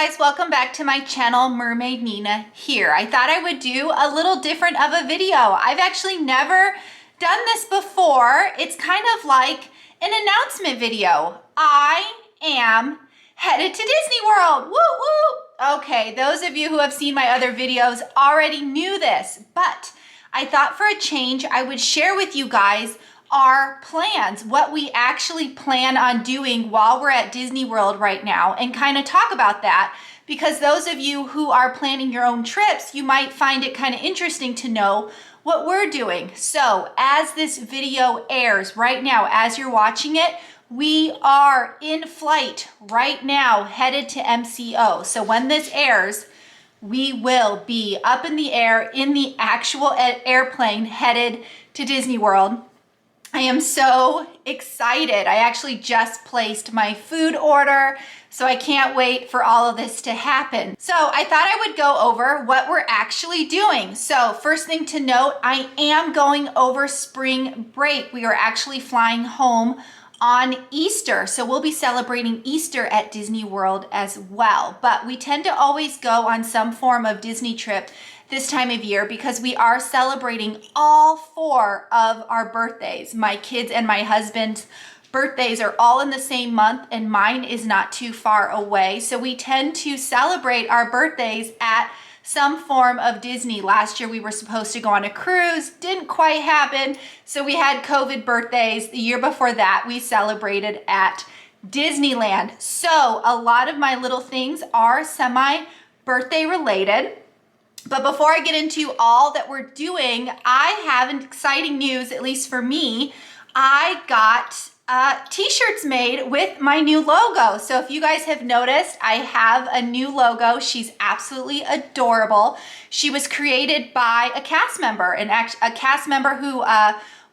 guys, welcome back to my channel. Mermaid Nina here. I thought I would do a little different of a video. I've actually never done this before. It's kind of like an announcement video. I am headed to Disney World. Woo woo! Okay, those of you who have seen my other videos already knew this, but I thought for a change I would share with you guys our plans, what we actually plan on doing while we're at Disney World right now, and kind of talk about that, because those of you who are planning your own trips, you might find it kind of interesting to know what we're doing. So as this video airs right now, as you're watching it, we are in flight right now headed to MCO. So when this airs, we will be up in the air in the actual airplane headed to Disney World. I am so excited. I actually just placed my food order, so I can't wait for all of this to happen. So I thought I would go over what we're actually doing. So first thing to note, I am going over spring break. We are actually flying home on Easter. So we'll be celebrating Easter at Disney World as well. But we tend to always go on some form of Disney trip this time of year because we are celebrating all 4 of our birthdays. My kids and my husband's birthdays are all in the same month, and mine is not too far away. So we tend to celebrate our birthdays at some form of Disney. Last year we were supposed to go on a cruise, didn't quite happen, so we had COVID birthdays. The year before that we celebrated at Disneyland. So a lot of my little things are semi-birthday related. But before I get into all that we're doing, I have an exciting news, at least for me. I got t-shirts made with my new logo. So if you guys have noticed, I have a new logo. She's absolutely adorable. She was created by a cast member, a cast member who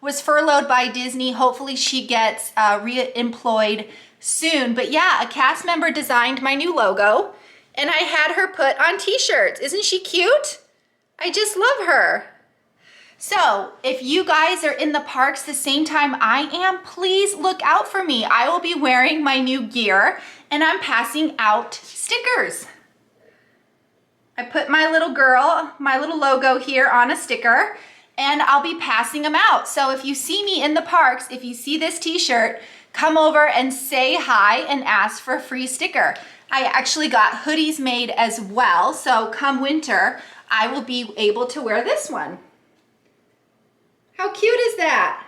was furloughed by Disney. Hopefully she gets re-employed soon. But yeah, a cast member designed my new logo, and I had her put on t-shirts. Isn't she cute? I just love her. So if you guys are in the parks the same time I am, please look out for me. I will be wearing my new gear, and I'm passing out stickers. I put my little girl, my little logo here on a sticker, and I'll be passing them out. So if you see me in the parks, if you see this t-shirt, come over and say hi and ask for a free sticker. I actually got hoodies made as well, so come winter, I will be able to wear this one. How cute is that?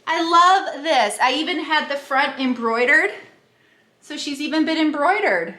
I love this. I even had the front embroidered, so she's even been embroidered.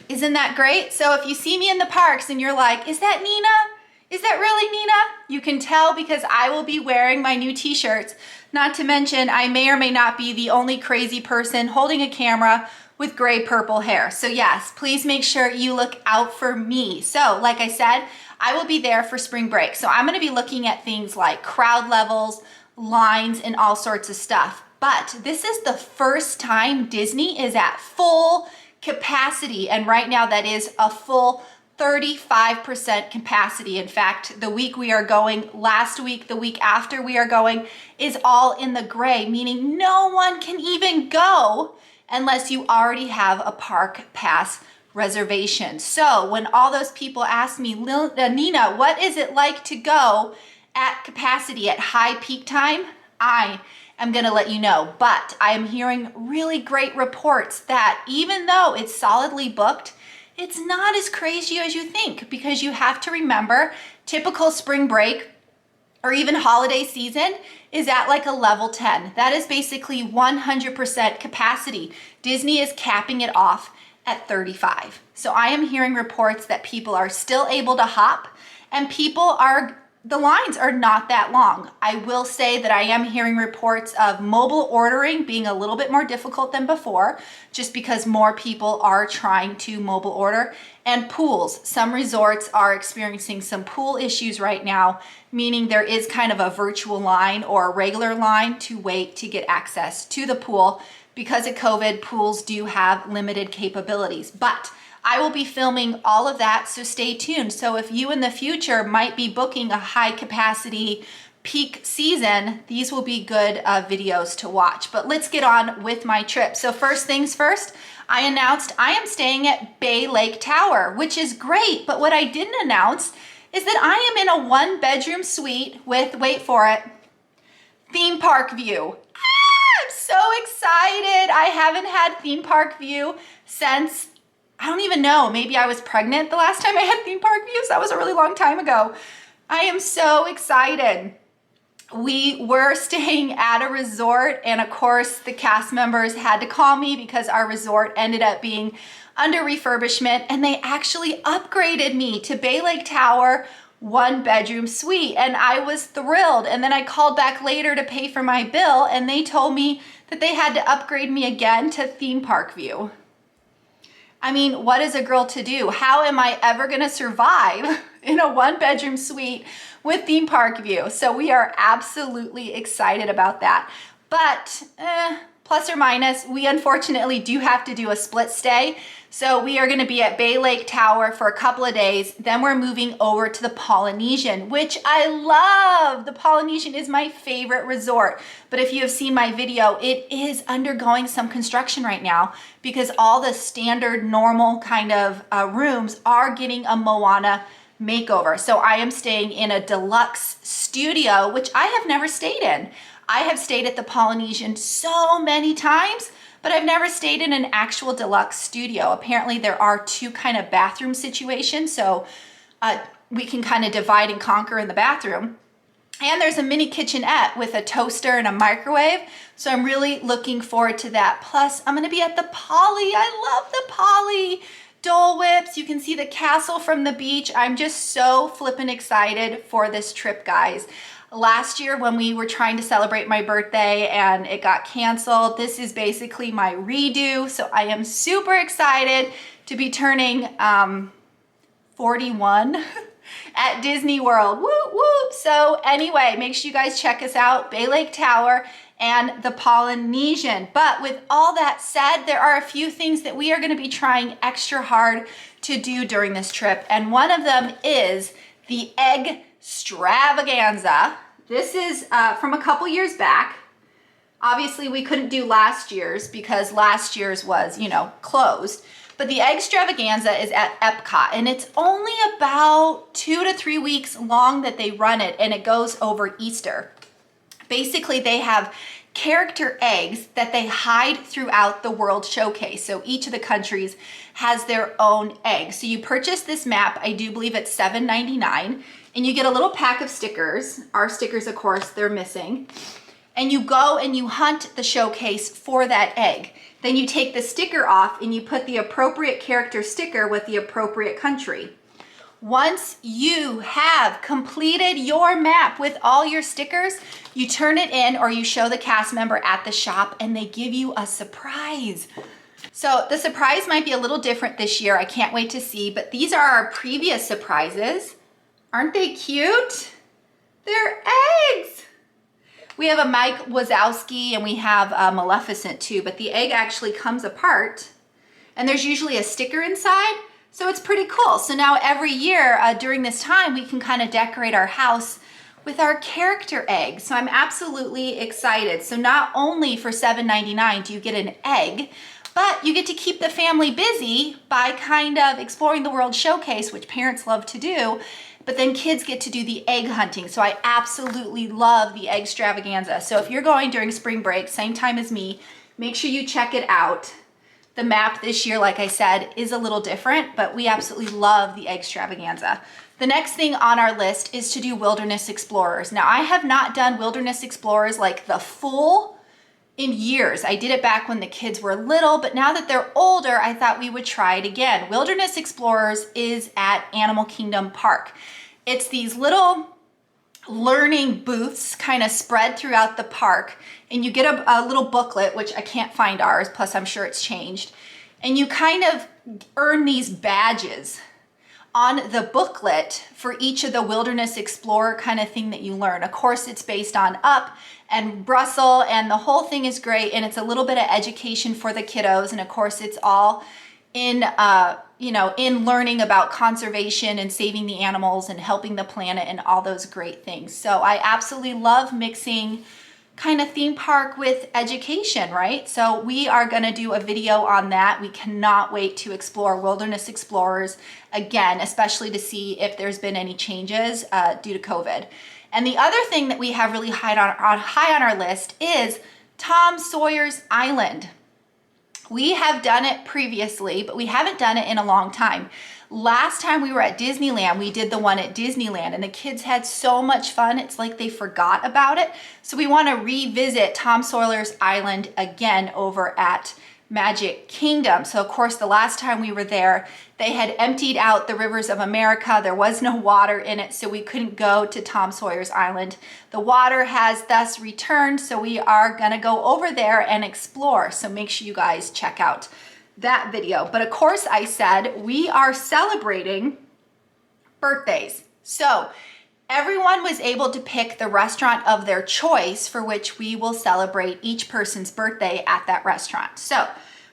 Isn't that great? So if you see me in the parks and you're like, is that Nina? Is that really Nina? You can tell because I will be wearing my new t-shirts. Not to mention, I may or may not be the only crazy person holding a camera with gray purple hair. So yes, please make sure you look out for me. So like I said, I will be there for spring break. So I'm gonna be looking at things like crowd levels, lines, and all sorts of stuff. But this is the first time Disney is at full capacity. And right now that is a full 35% capacity. In fact, the week we are going, last week, the week after we are going, is all in the gray, meaning no one can even go unless you already have a park pass reservation. So when all those people ask me, Nina, what is it like to go at capacity at high peak time? I am going to let you know, but I am hearing really great reports that even though it's solidly booked, it's not as crazy as you think, because you have to remember typical spring break or even holiday season is at like a level 10. That is basically 100% capacity. Disney is capping it off at 35. So I am hearing reports that people are still able to hop, and the lines are not that long. I will say that I am hearing reports of mobile ordering being a little bit more difficult than before, just because more people are trying to mobile order. And pools, some resorts are experiencing some pool issues right now, meaning there is kind of a virtual line or a regular line to wait to get access to the pool. Because of COVID, pools do have limited capabilities. But I will be filming all of that, so stay tuned. So if you in the future might be booking a high capacity peak season, these will be good videos to watch. But let's get on with my trip. So first things first, I announced I am staying at Bay Lake Tower, which is great. But what I didn't announce is that I am in a 1-bedroom suite with, wait for it, theme park view. I'm so excited. I haven't had theme park view since, I don't even know, maybe I was pregnant the last time I had theme park views. That was a really long time ago. I am so excited. We were staying at a resort, and of course the cast members had to call me because our resort ended up being under refurbishment, and they actually upgraded me to Bay Lake Tower 1-bedroom suite, and I was thrilled. And then I called back later to pay for my bill, and they told me that they had to upgrade me again to theme park view. I mean, what is a girl to do? How am I ever gonna survive in a 1-bedroom suite with theme park view? So we are absolutely excited about that. But plus or minus, we unfortunately do have to do a split stay. So we are gonna be at Bay Lake Tower for a couple of days. Then we're moving over to the Polynesian, which I love. The Polynesian is my favorite resort. But if you have seen my video, it is undergoing some construction right now because all the standard normal kind of rooms are getting a Moana makeover. So I am staying in a deluxe studio, which I have never stayed in. I have stayed at the Polynesian so many times, but I've never stayed in an actual deluxe studio. Apparently there are 2 kind of bathroom situations, so we can kind of divide and conquer in the bathroom. And there's a mini kitchenette with a toaster and a microwave. So I'm really looking forward to that. Plus I'm gonna be at the Poly. I love the Poly. Dole Whips, you can see the castle from the beach. I'm just so flippin' excited for this trip, guys. Last year when we were trying to celebrate my birthday and it got canceled, this is basically my redo. So I am super excited to be turning 41 at Disney World. Whoop, whoop. So anyway, make sure you guys check us out, Bay Lake Tower and the Polynesian. But with all that said, there are a few things that we are gonna be trying extra hard to do during this trip. And one of them is the Eggstravaganza. This is from a couple years back. Obviously we couldn't do last year's because last year's was, you know, closed. But the Eggstravaganza is at Epcot, and it's only about 2 to 3 weeks long that they run it, and it goes over Easter. Basically, they have character eggs that they hide throughout the World Showcase. So each of the countries has their own egg. So you purchase this map, I do believe it's $7.99, and you get a little pack of stickers. Our stickers, of course, they're missing. And you go and you hunt the showcase for that egg. Then you take the sticker off and you put the appropriate character sticker with the appropriate country. Once you have completed your map with all your stickers, you turn it in or you show the cast member at the shop and they give you a surprise. So the surprise might be a little different this year. I can't wait to see, but these are our previous surprises. Aren't they cute? They're eggs. We have a Mike Wazowski and we have a Maleficent too, but the egg actually comes apart and there's usually a sticker inside. So it's pretty cool. So now every year during this time, we can kind of decorate our house with our character egg. So I'm absolutely excited. So not only for $7.99 do you get an egg, but you get to keep the family busy by kind of exploring the World Showcase, which parents love to do, but then kids get to do the egg hunting. So I absolutely love the Eggstravaganza. So if you're going during spring break, same time as me, make sure you check it out. The map this year, like I said, is a little different, but we absolutely love the Eggstravaganza. The next thing on our list is to do Wilderness Explorers. Now, I have not done Wilderness Explorers like the full in years. I did it back when the kids were little, but now that they're older, I thought we would try it again. Wilderness Explorers is at Animal Kingdom Park. It's these little learning booths kind of spread throughout the park, and you get a little booklet, which I can't find ours, plus I'm sure it's changed, and you kind of earn these badges on the booklet for each of the Wilderness Explorer kind of thing that you learn. Of course, it's based on Up and Brussels, and the whole thing is great, and it's a little bit of education for the kiddos, and of course, it's all in in learning about conservation and saving the animals and helping the planet and all those great things. So I absolutely love mixing kind of theme park with education, right? So we are going to do a video on that. We cannot wait to explore Wilderness Explorers again, especially to see if there's been any changes due to COVID. And the other thing that we have really high on our list is Tom Sawyers Island. We have done it previously, but we haven't done it in a long time. Last time we were at Disneyland, we did the one at Disneyland, and the kids had so much fun. It's like they forgot about it. So we want to revisit Tom Sawyers Island again over at Magic Kingdom. So of course, the last time we were there, they had emptied out the rivers of America. There was no water in it, so we couldn't go to Tom Sawyers Island. The water has thus returned, so we are gonna go over there and explore. So make sure you guys check out that video. But of course, I said we are celebrating birthdays. So everyone was able to pick the restaurant of their choice for which we will celebrate each person's birthday at that restaurant. So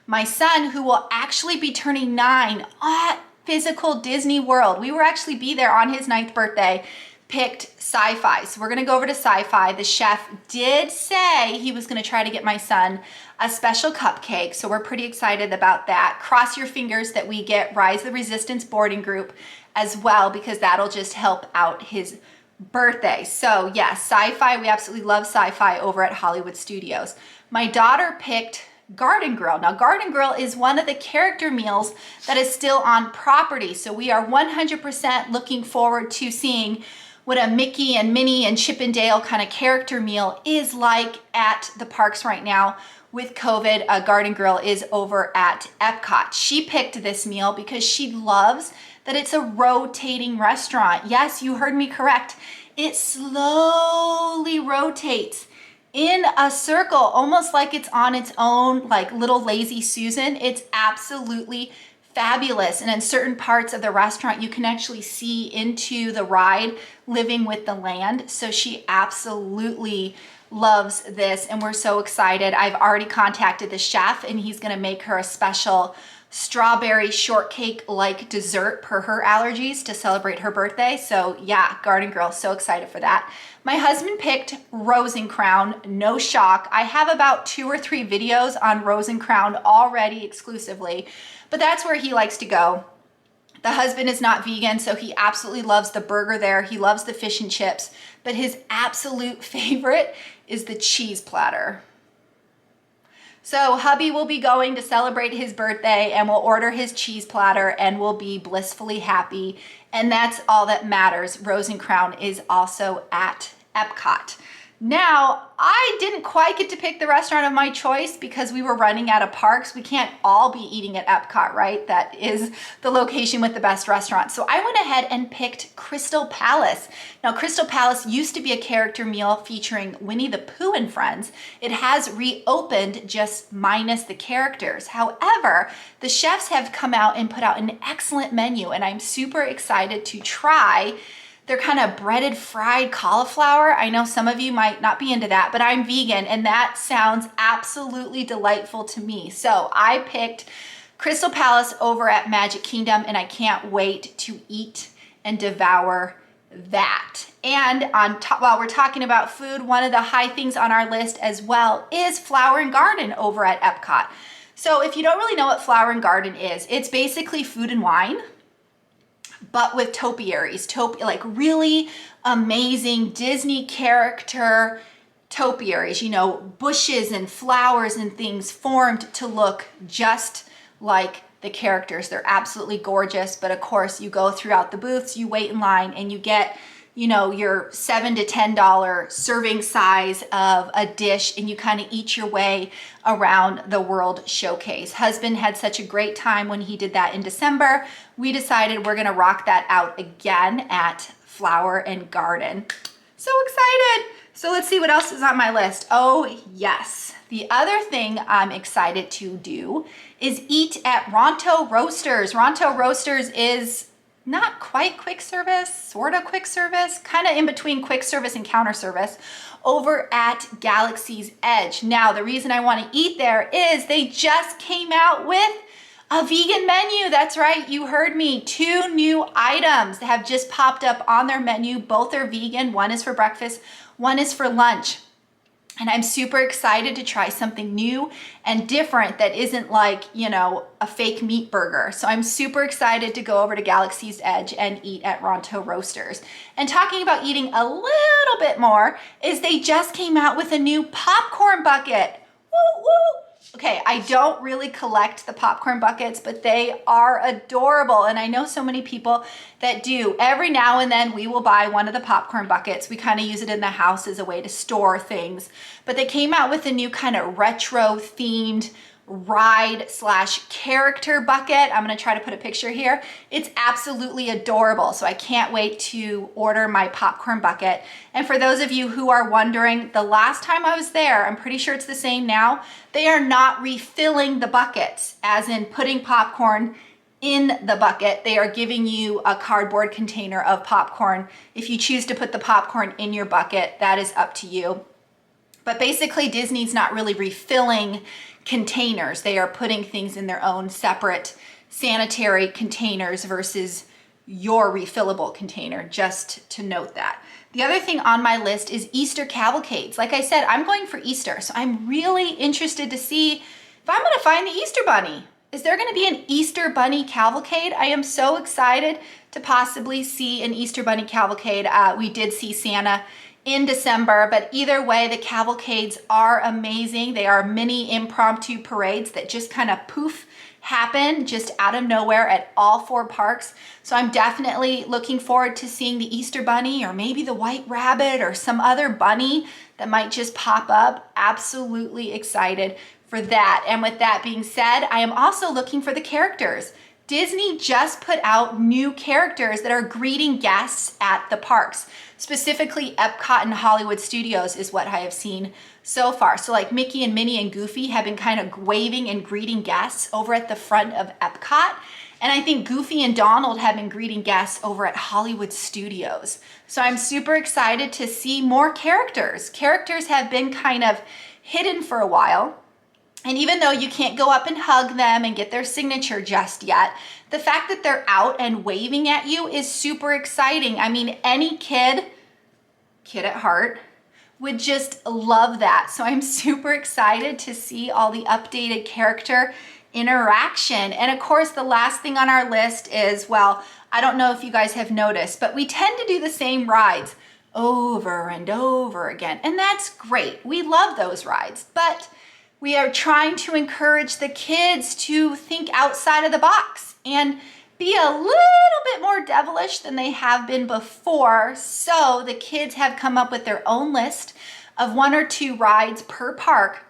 my son, who will actually be turning 9 at physical Disney World, we will actually be there on his 9th birthday, picked Sci-Fi. So we're gonna go over to Sci-Fi. The chef did say he was gonna try to get my son a special cupcake, so we're pretty excited about that. Cross your fingers that we get Rise the Resistance boarding group as well, because that'll just help out his birthday. So yes, Sci-Fi, we absolutely love Sci-Fi over at Hollywood Studios. My daughter picked Garden Grill. Now, Garden Grill is one of the character meals that is still on property. So we are 100% looking forward to seeing what a Mickey and Minnie and Chip and Dale kind of character meal is like at the parks right now. With COVID, Garden Grill is over at Epcot. She picked this meal because she loves that it's a rotating restaurant. Yes, you heard me correct. It slowly rotates in a circle, almost like it's on its own, like little lazy Susan. It's absolutely fabulous. And in certain parts of the restaurant, you can actually see into the ride Living with the Land. So she absolutely loves this, and we're so excited. I've already contacted the chef, and he's gonna make her a special strawberry shortcake like dessert per her allergies to celebrate her birthday. So yeah, Garden Grill, so excited for that. My husband picked Rose and Crown, no shock. I have about 2 or 3 videos on Rose and Crown already exclusively, but that's where he likes to go. The husband is not vegan, so he absolutely loves the burger there. He loves the fish and chips, but his absolute favorite is the cheese platter. So hubby will be going to celebrate his birthday, and we'll order his cheese platter and we'll be blissfully happy. And that's all that matters. Rose and Crown is also at Epcot. Now, I didn't quite get to pick the restaurant of my choice because we were running out of parks. We can't all be eating at Epcot, right? That is the location with the best restaurants. So I went ahead and picked Crystal Palace. Now, Crystal Palace used to be a character meal featuring Winnie the Pooh and friends. It has reopened, just minus the characters. However, the chefs have come out and put out an excellent menu, and I'm super excited to try their kind of breaded fried cauliflower. I know some of you might not be into that, but I'm vegan, and that sounds absolutely delightful to me. So I picked Crystal Palace over at Magic Kingdom, and I can't wait to eat and devour that. And while we're talking about food, one of the high things on our list as well is Flower and Garden over at Epcot. So if you don't really know what Flower and Garden is, it's basically food and wine, but with topiaries, like really amazing Disney character topiaries, you know, bushes and flowers and things formed to look just like the characters. They're absolutely gorgeous, but of course you go throughout the booths, you wait in line, and you get, you know, your $7 to $10 serving size of a dish, and you kind of eat your way around the World Showcase. Husband had such a great time when he did that in December. We decided we're gonna rock that out again at Flower and Garden. So excited. So let's see what else is on my list. Oh yes, the other thing I'm excited to do is eat at Ronto Roasters. Ronto Roasters is not quite quick service, sort of quick service, kind of in between quick service and counter service over at Galaxy's Edge. Now, the reason I want to eat there is they just came out with A vegan menu, that's right, you heard me. 2 new items that have just popped up on their menu. Both are vegan. One is for breakfast, one is for lunch. And I'm super excited to try something new and different that isn't like, you know, a fake meat burger. So I'm super excited to go over to Galaxy's Edge and eat at Ronto Roasters. And talking about eating a little bit more is they just came out with a new popcorn bucket. Woo, woo. Okay, I don't really collect the popcorn buckets, but they are adorable. And I know so many people that do. Every now and then we will buy one of the popcorn buckets. We kind of use it in the house as a way to store things. But they came out with a new kind of retro themed ride slash character bucket. I'm gonna try to put a picture here. It's absolutely adorable. So I can't wait to order my popcorn bucket. And for those of you who are wondering, the last time I was there, I'm pretty sure it's the same now, they are not refilling the buckets, as in putting popcorn in the bucket. They are giving you a cardboard container of popcorn. If you choose to put the popcorn in your bucket, that is up to you. But basically, Disney's not really refilling containers. They are putting things in their own separate sanitary containers versus your refillable container, just to note that. The other thing on my list is Easter cavalcades. Like I said, I'm going for Easter, so I'm really interested to see if I'm gonna find the Easter Bunny. Is there gonna be an Easter Bunny cavalcade? I am so excited to possibly see an Easter Bunny cavalcade. We did see Santa in December, but either way, the cavalcades are amazing. They are mini impromptu parades that just kind of poof happen just out of nowhere at all 4 parks. So I'm definitely looking forward to seeing the Easter Bunny, or maybe the White Rabbit, or some other bunny that might just pop up. Absolutely excited for that. And with that being said, I am also looking for the characters. Disney just put out new characters that are greeting guests at the parks. Specifically, Epcot and Hollywood Studios is what I have seen so far. So like Mickey and Minnie and Goofy have been kind of waving and greeting guests over at the front of Epcot. And I think Goofy and Donald have been greeting guests over at Hollywood Studios. So I'm super excited to see more characters. Characters have been kind of hidden for a while. And even though you can't go up and hug them and get their signature just yet, the fact that they're out and waving at you is super exciting. I mean, any kid at heart, would just love that. So I'm super excited to see all the updated character interaction. And of course, the last thing on our list is, well, I don't know if you guys have noticed, but we tend to do the same rides over and over again. And that's great. We love those rides, but we are trying to encourage the kids to think outside of the box and be a little bit more devilish than they have been before. So the kids have come up with their own list of 1 or 2 rides per park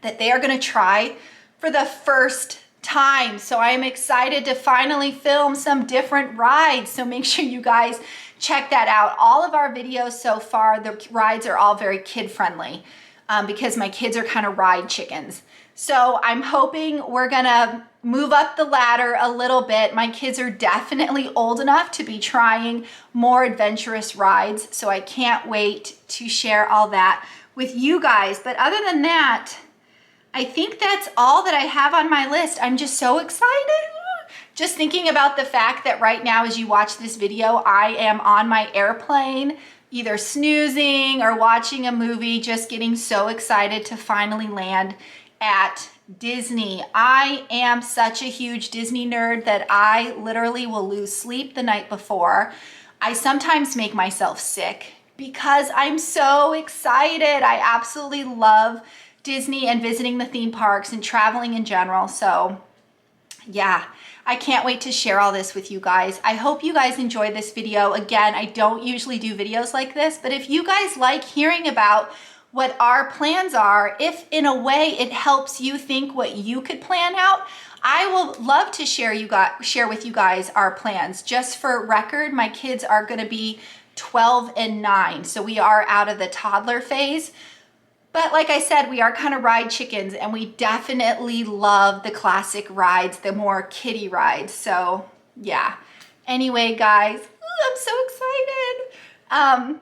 that they are going to try for the first time. So I'm excited to finally film some different rides. So make sure you guys check that out. All of our videos so far, the rides are all very kid friendly. Because my kids are kind of ride chickens. So I'm hoping we're gonna move up the ladder a little bit. My kids are definitely old enough to be trying more adventurous rides. So I can't wait to share all that with you guys. But other than that, I think that's all that I have on my list. I'm just so excited. Just thinking about the fact that right now, as you watch this video, I am on my airplane, either snoozing or watching a movie, just getting so excited to finally land at Disney. I am such a huge Disney nerd that I literally will lose sleep the night before. I sometimes make myself sick because I'm so excited. I absolutely love Disney and visiting the theme parks and traveling in general. So yeah, I can't wait to share all this with you guys. I hope you guys enjoyed this video. Again, I don't usually do videos like this, but if you guys like hearing about what our plans are, if in a way it helps you think what you could plan out, I will love to share with you guys our plans. Just for record, my kids are gonna be 12 and 9, so we are out of the toddler phase. But like I said, we are kind of ride chickens, and we definitely love the classic rides, the more kiddie rides. So yeah. Anyway, guys, I'm so excited.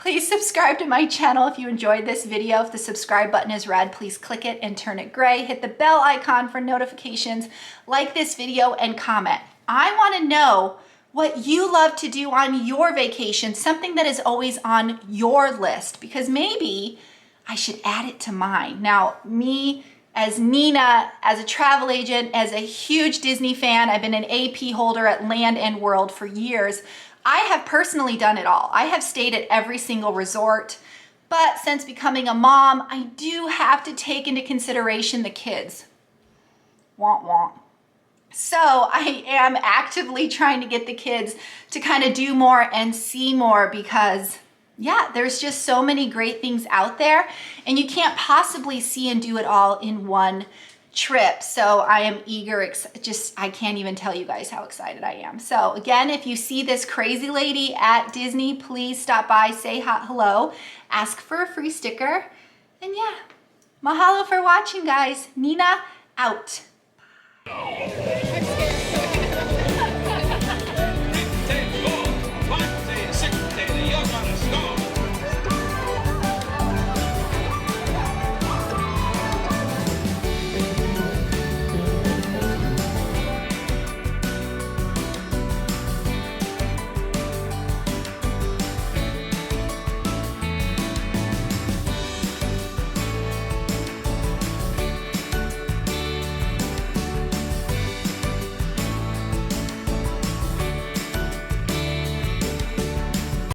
Please subscribe to my channel if you enjoyed this video. If the subscribe button is red, please click it and turn it gray. Hit the bell icon for notifications, like this video, and comment. I want to know what you love to do on your vacation, something that is always on your list, because maybe I should add it to mine. Now, me as Nina, as a travel agent, as a huge Disney fan, I've been an AP holder at Land and World for years. I have personally done it all. I have stayed at every single resort, but since becoming a mom, I do have to take into consideration the kids. Womp womp. So I am actively trying to get the kids to kind of do more and see more because, yeah, there's just so many great things out there and you can't possibly see and do it all in one trip. So I am eager, I can't even tell you guys how excited I am. So again, if you see this crazy lady at Disney, please stop by, say hello, ask for a free sticker. And yeah, mahalo for watching, guys. Nina out.